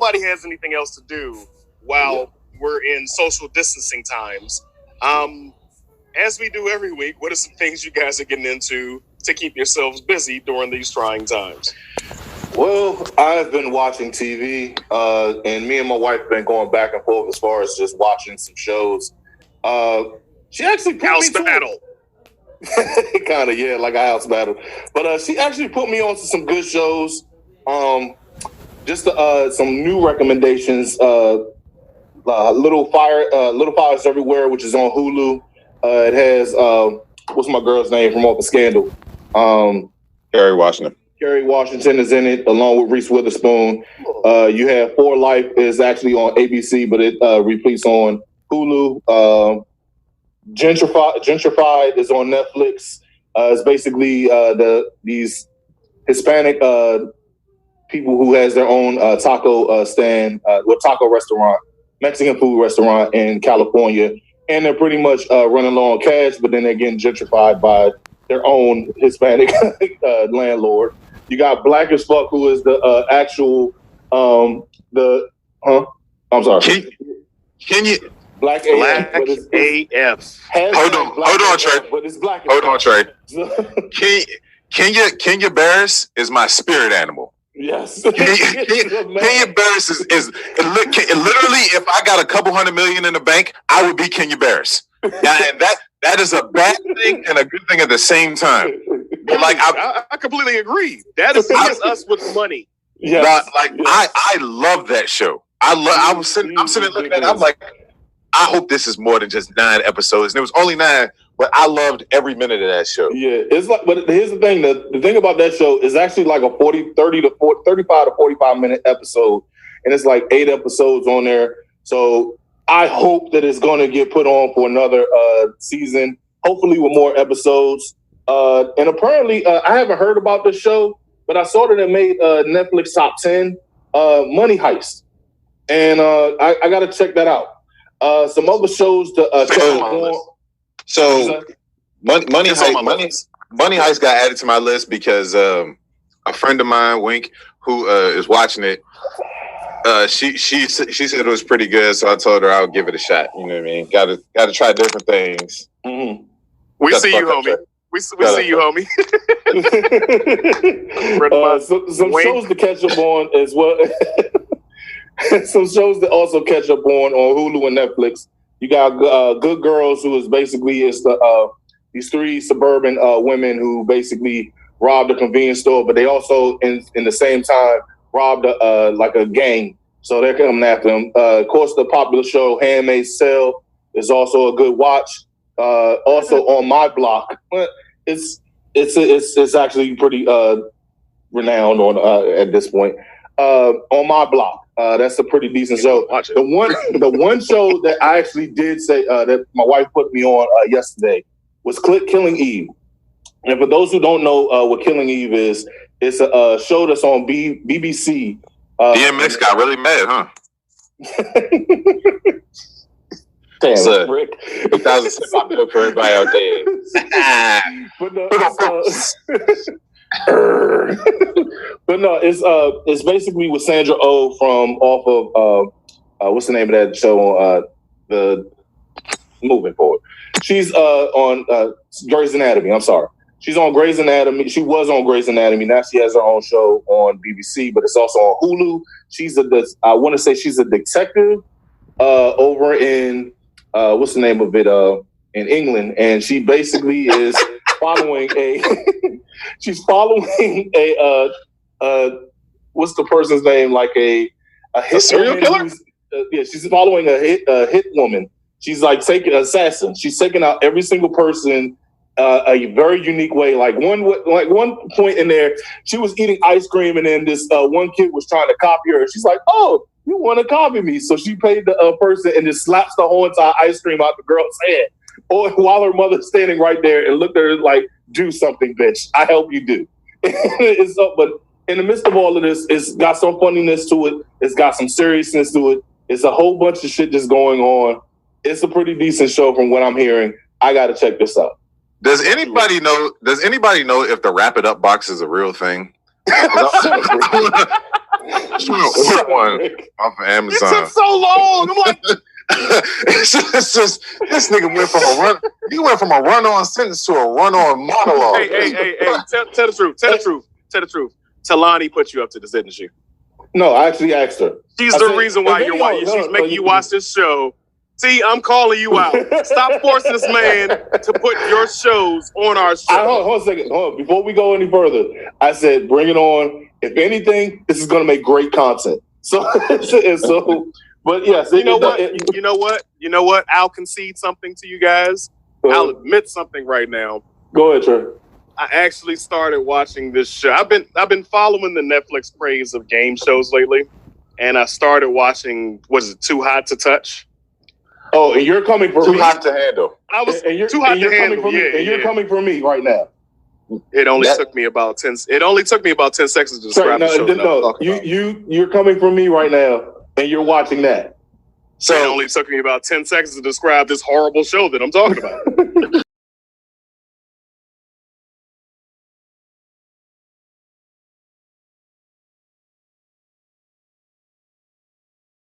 nobody has anything else to do while we're in social distancing times. As we do every week, what are some things you guys are getting into to keep yourselves busy during these trying times? Well, I've been watching TV, and me and my wife have been going back and forth as far as just watching some shows. She actually put House me battle. kind of, yeah, like a house battle. But she actually put me on to some good shows. Just some new recommendations. Little Fires Everywhere, which is on Hulu. It has what's my girl's name from off of Scandal? Kerry Washington. Kerry Washington is in it, along with Reese Witherspoon. You have For Life is actually on ABC, but it repeats on Hulu. Gentrified is on Netflix. It's basically these Hispanic people who has their own taco stand, taco restaurant, Mexican food restaurant in California, and they're pretty much running low on cash, but then they're getting gentrified by their own Hispanic landlord. You got Black as Fuck, who is the actual I'm sorry. Can you Black AF? Hold on, Trey. But it's Black. Hold on, Trey. Kenya Barris is my spirit animal. Yes. Kenya Barris is literally, if I got a couple $100 million in the bank, I would be Kenya Barris. And that is a bad thing and a good thing at the same time. But like I completely agree. That is us with money. Yeah. I love that show. I'm sitting looking at it, I'm like, I hope this is more than just 9 episodes. And it was only 9, but I loved every minute of that show. Yeah, it's like, but here's the thing. The thing about that show is actually like a 35 to 45 minute episode. And it's like 8 episodes on there. So I hope that it's going to get put on for another season, hopefully with more episodes. And apparently, I haven't heard about this show, but I saw that it made Netflix top 10, Money Heist. And I got to check that out. Some other shows to check on. So Money Heist got added to my list because a friend of mine, Wink, who is watching it, she said it was pretty good, so I told her I would give it a shot. You know what I mean? Got to try different things. Mm-hmm. We see you, homie. We see you, homie. Some shows to catch up on as well. Some shows that also catch up on Hulu and Netflix. You got Good Girls, who is basically these 3 suburban women who basically robbed a convenience store, but they also in the same time robbed a gang. So they're coming after them. Of course, the popular show Handmaid's Tale is also a good watch. Also on My Block, it's actually pretty renowned on at this point. On My Block. That's a pretty decent show. The one show that I actually did say that my wife put me on yesterday was Killing Eve. And for those who don't know what Killing Eve is, it's a show that's on BBC. DMX got really mad, huh? Damn, Rick. 2006 popular for everybody out there. But no, it's basically with Sandra Oh from off of what's the name of that show on the Moving Forward. She's on Grey's Anatomy. I'm sorry. She's on Grey's Anatomy. She was on Grey's Anatomy. Now she has her own show on BBC, but it's also on Hulu. I want to say she's a detective over in what's the name of it in England, and she basically is following she's following a what's the person's name? Like a hit serial killer? Yeah, she's following a hit woman. She's like taking assassin. She's taking out every single person a very unique way. Like one point in there, she was eating ice cream, and then this one kid was trying to copy her. She's like, "Oh, you want to copy me?" So she paid the person and just slaps the whole entire ice cream out the girl's head. Or while her mother's standing right there and looked at her like, "Do something, bitch. I help you do." But in the midst of all of this, it's got some funniness to it. It's got some seriousness to it. It's a whole bunch of shit just going on. It's a pretty decent show from what I'm hearing. I got to check this out. Does anybody know if the Wrap It Up box is a real thing? Order one off of Amazon. It took so long. I'm like, it's just this nigga went from a run. He went from a run-on sentence to a run-on monologue. Hey! Tell the truth. Tell the truth. Talani put you up to this, didn't she? No, I actually asked her. She's the reason why you're watching. She's making you watch this show. See, I'm calling you out. Stop forcing this man to put your shows on our show. Hold on a second. Hold on. Before we go any further, I said, bring it on. If anything, this is going to make great content. So, but yes. You know what? I'll concede something to you guys. I'll admit something right now. Go ahead, Trey. I actually started watching this show. I've been following the Netflix craze of game shows lately, and I started watching. What is it? Too Hot to Touch. Oh, and you're coming for Too me. hot to handle. I was and you're, too hot and you're to coming handle. for me. And you're coming for me right now. It only took me about 10. It only took me about 10 seconds to describe the show. No, you're coming for me right now, and you're watching that. So it only took me about 10 seconds to describe this horrible show that I'm talking about.